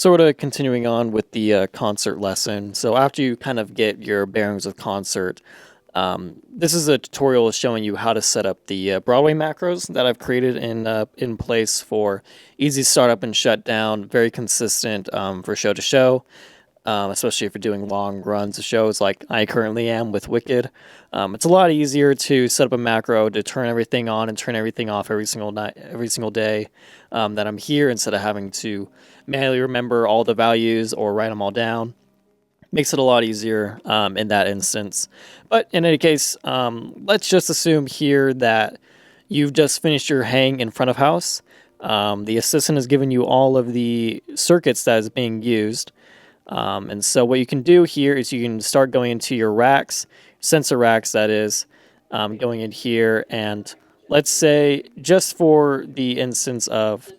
Sort of continuing on with the concert lesson. So after you kind of get your bearings with concert, this is a tutorial showing you how to set up the Broadway macros that I've created in place for easy startup and shutdown, very consistent for show to show, especially if you're doing long runs of shows like I currently am with Wicked. It's a lot easier to set up a macro to turn everything on and turn everything off every single night, every single day that I'm here, instead of having to manually remember all the values or write them all down. Makes it a lot easier in that instance. But in any case, let's just assume here that you've just finished your hang in front of house. The assistant has given you all of the circuits that is being used. And so what you can do here is you can start going into your racks, sensor racks that is, going in here, and let's say just for the instance of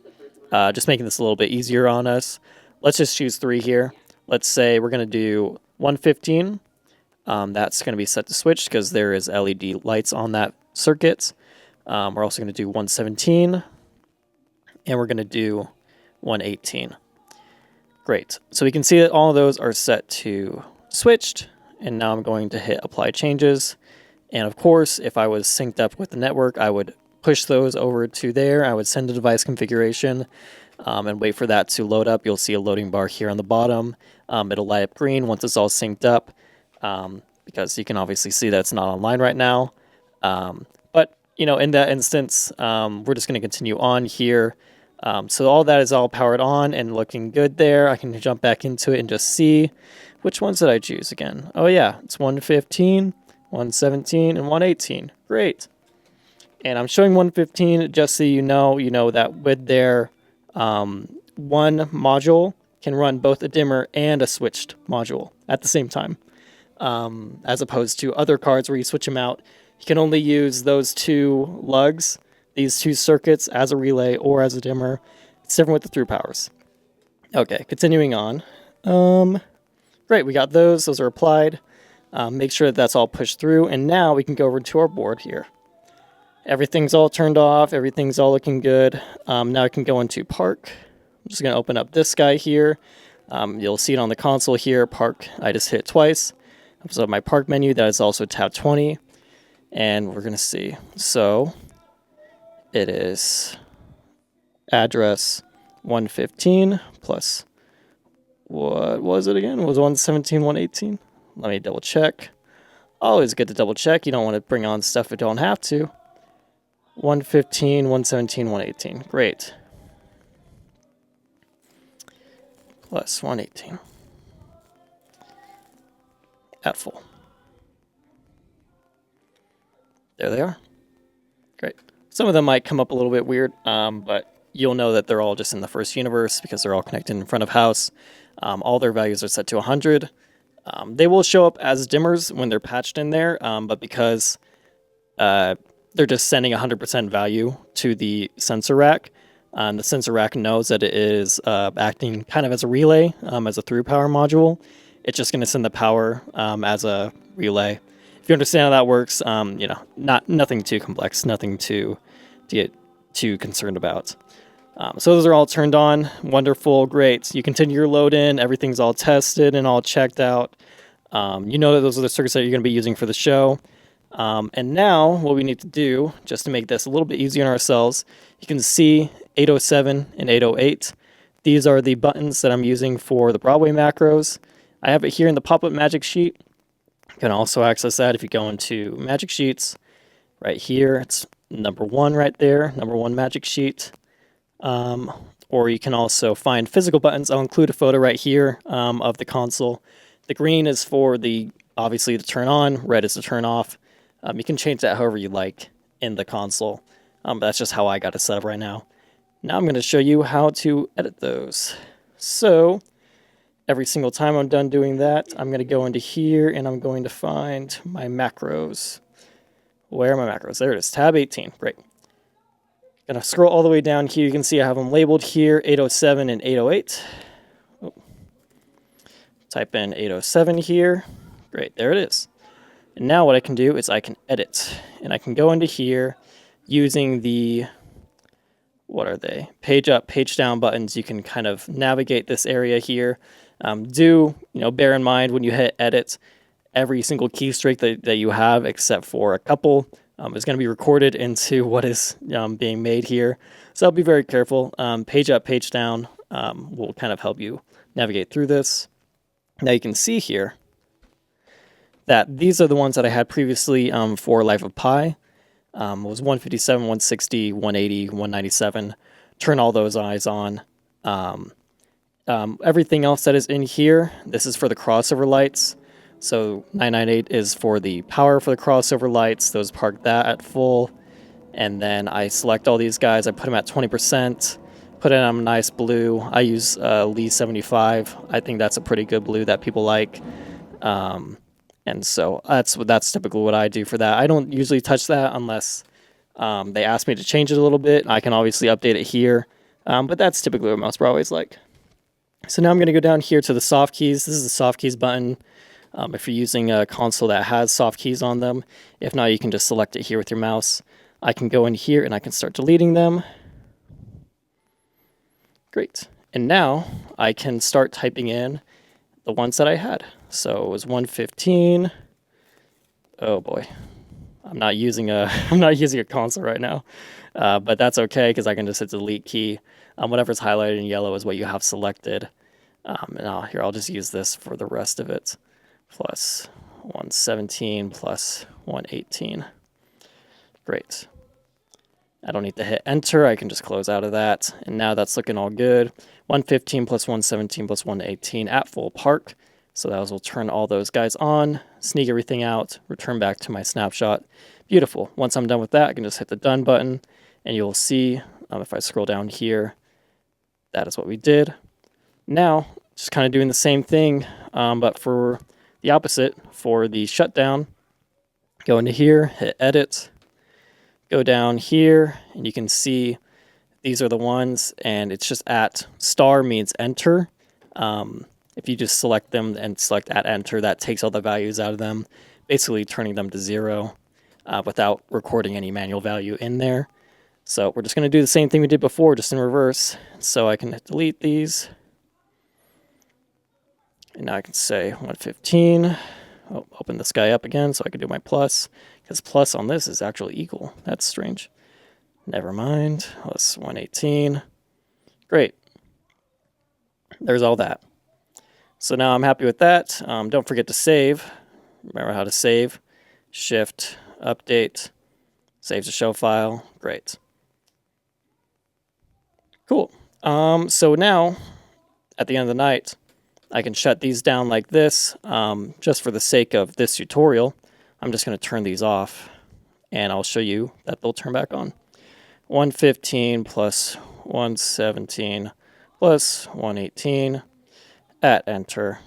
just making this a little bit easier on us, let's just choose 3 here. Let's say we're going to do 115. That's going to be set to switch because there is LED lights on that circuit. We're also going to do 117, and we're going to do 118. Great. So we can see that all of those are set to switched, and now I'm going to hit apply changes. And of course, if I was synced up with the network, I would push those over to there. I would send a device configuration and wait for that to load up. You'll see a loading bar here on the bottom. It'll light up green once it's all synced up, because you can obviously see that it's not online right now. But in that instance, we're just going to continue on here. So all that is all powered on and looking good there. I can jump back into it and just see which ones did I choose again. Oh yeah, it's 115, 117, and 118. Great. And I'm showing 115 just so you know that with their one module can run both a dimmer and a switched module at the same time. As opposed to other cards where you switch them out, you can only use those 2 lugs, these 2 circuits, as a relay or as a dimmer. It's different with the through powers. Okay, continuing on. Great, we got those. Those are applied. Make sure that that's all pushed through. And now we can go over to our board here. Everything's all turned off. Everything's all looking good. Now I can go into Park. I'm just going to open up this guy here. You'll see it on the console here. Park, I just hit twice. So my Park menu, that is also tab 20. And we're going to see. So it is address 115 plus, what was it again? It was 117, 118? Let me double check. Always good to double check. You don't want to bring on stuff you don't have to. 115, 117, 118. Great. Plus 118. At full. There they are. Great. Some of them might come up a little bit weird, but you'll know that they're all just in the first universe because they're all connected in front of house. All their values are set to 100. They will show up as dimmers when they're patched in there, but because they're just sending 100% value to the sensor rack, the sensor rack knows that it is acting kind of as a relay, as a through power module. It's just going to send the power as a relay. If you understand how that works, nothing too complex, nothing to get too concerned about. So those are all turned on. Wonderful, great. You continue your load in. Everything's all tested and all checked out. You know that those are the circuits that you're going to be using for the show. And now what we need to do, just to make this a little bit easier on ourselves, you can see 807 and 808. These are the buttons that I'm using for the Broadway macros. I have it here in the pop-up magic sheet. You can also access that if you go into magic sheets. Right here, it's number 1 right there, number 1 magic sheet. Or you can also find physical buttons. I'll include a photo right here of the console. The green is for obviously to turn on, red is to turn off. You can change that however you like in the console. But that's just how I got it set up right now. Now I'm going to show you how to edit those. So every single time I'm done doing that, I'm going to go into here and I'm going to find my macros. Where are my macros? There it is, tab 18. Great. Going to scroll all the way down here. You can see I have them labeled here, 807 and 808. Oh. Type in 807 here. Great, there it is. And now what I can do is I can edit. And I can go into here using the what are they? Page up, page down buttons. You can kind of navigate this area here. Bear in mind when you hit edit, every single key streak that you have, except for a couple, is going to be recorded into what is being made here. So be very careful. Page up, page down will kind of help you navigate through this. Now you can see here that these are the ones that I had previously for Life of Pi. It was 157, 160, 180, 197. Turn all those eyes on. Everything else that is in here, this is for the crossover lights. So 998 is for the power for the crossover lights. Those park that at full. And then I select all these guys. I put them at 20%. Put it on a nice blue. I use Lee 75. I think that's a pretty good blue that people like. And so that's typically what I do for that. I don't usually touch that unless they ask me to change it a little bit. I can obviously update it here. But that's typically what most Broadways like. So now I'm going to go down here to the soft keys. This is the soft keys button. If you're using a console that has soft keys on them. If not, you can just select it here with your mouse. I can go in here and I can start deleting them. Great. And now I can start typing in the ones that I had. So it was 115. Oh boy. I'm not using a console right now. But that's okay because I can just hit the delete key. Whatever's highlighted in yellow is what you have selected. Here, I'll just use this for the rest of it. Plus 117 plus 118. Great. I don't need to hit enter. I can just close out of that. And now that's looking all good. 115 plus 117 plus 118 at full park. So that will turn all those guys on, sneak everything out, return back to my snapshot. Beautiful. Once I'm done with that, I can just hit the done button. And you'll see, if I scroll down here, that is what we did. Now, just kind of doing the same thing, but for the opposite, for the shutdown, go into here, hit edit, go down here, and you can see these are the ones, and it's just at star means enter. If you just select them and select at enter, that takes all the values out of them, basically turning them to 0 without recording any manual value in there. So we're just going to do the same thing we did before, just in reverse. So I can delete these. And now I can say 115. Oh, open this guy up again so I can do my plus. Because plus on this is actually equal. That's strange. Never mind. Plus 118. Great. There's all that. So now I'm happy with that. Don't forget to save. Remember how to save. Shift, update, saves the show file. Great. Cool. So now, at the end of the night, I can shut these down like this. Just for the sake of this tutorial, I'm just going to turn these off, and I'll show you that they'll turn back on. 115 plus 117 plus 118 at enter.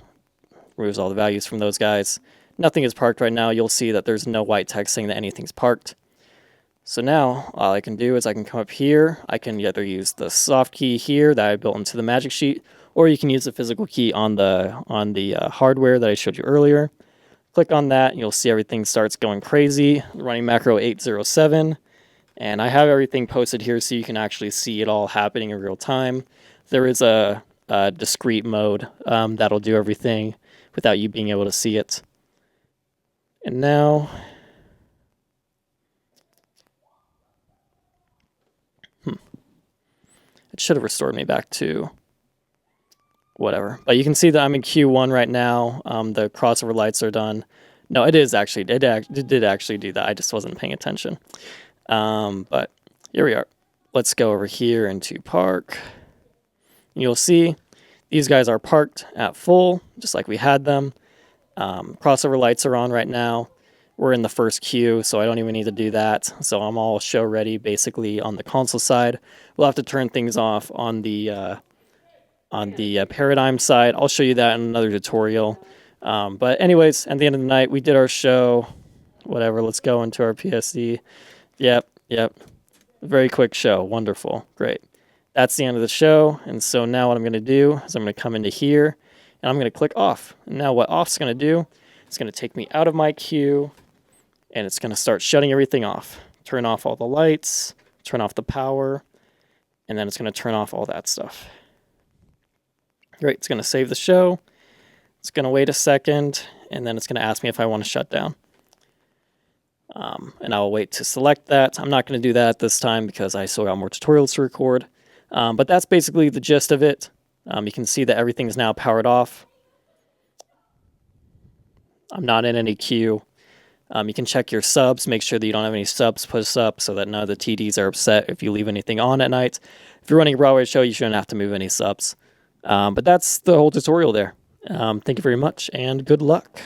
Removes all the values from those guys. Nothing is parked right now. You'll see that there's no white text saying that anything's parked. So now all I can do is I can come up here. I can either use the soft key here that I built into the magic sheet, or you can use the physical key on the hardware that I showed you earlier. Click on that, and you'll see everything starts going crazy. Running macro 807, and I have everything posted here so you can actually see it all happening in real time. There is a discrete mode that'll do everything without you being able to see it. And now, it should have restored me back to whatever. But you can see that I'm in Q1 right now. The crossover lights are done. No, it did actually do that. I just wasn't paying attention. But here we are. Let's go over here into park. You'll see these guys are parked at full, just like we had them. Crossover lights are on right now. We're in the first queue, so I don't even need to do that. So I'm all show ready basically on the console side. We'll have to turn things off on the paradigm side. I'll show you that in another tutorial. But anyways, at the end of the night, we did our show. Whatever, let's go into our PSD. Yep. Very quick show. Wonderful. Great. That's the end of the show. And so now what I'm going to do is I'm going to come into here, and I'm going to click off. And now what off's going to do, it's going to take me out of my queue, and it's going to start shutting everything off. Turn off all the lights, turn off the power, and then it's going to turn off all that stuff. Great, it's going to save the show. It's going to wait a second, and then it's going to ask me if I want to shut down. And I'll wait to select that. I'm not going to do that this time because I still got more tutorials to record. But that's basically the gist of it. You can see that everything is now powered off. I'm not in any queue. You can check your subs, make sure that you don't have any subs pushed up so that none of the TDs are upset if you leave anything on at night. If you're running a Broadway show, you shouldn't have to move any subs. But that's the whole tutorial there. Thank you very much, and good luck.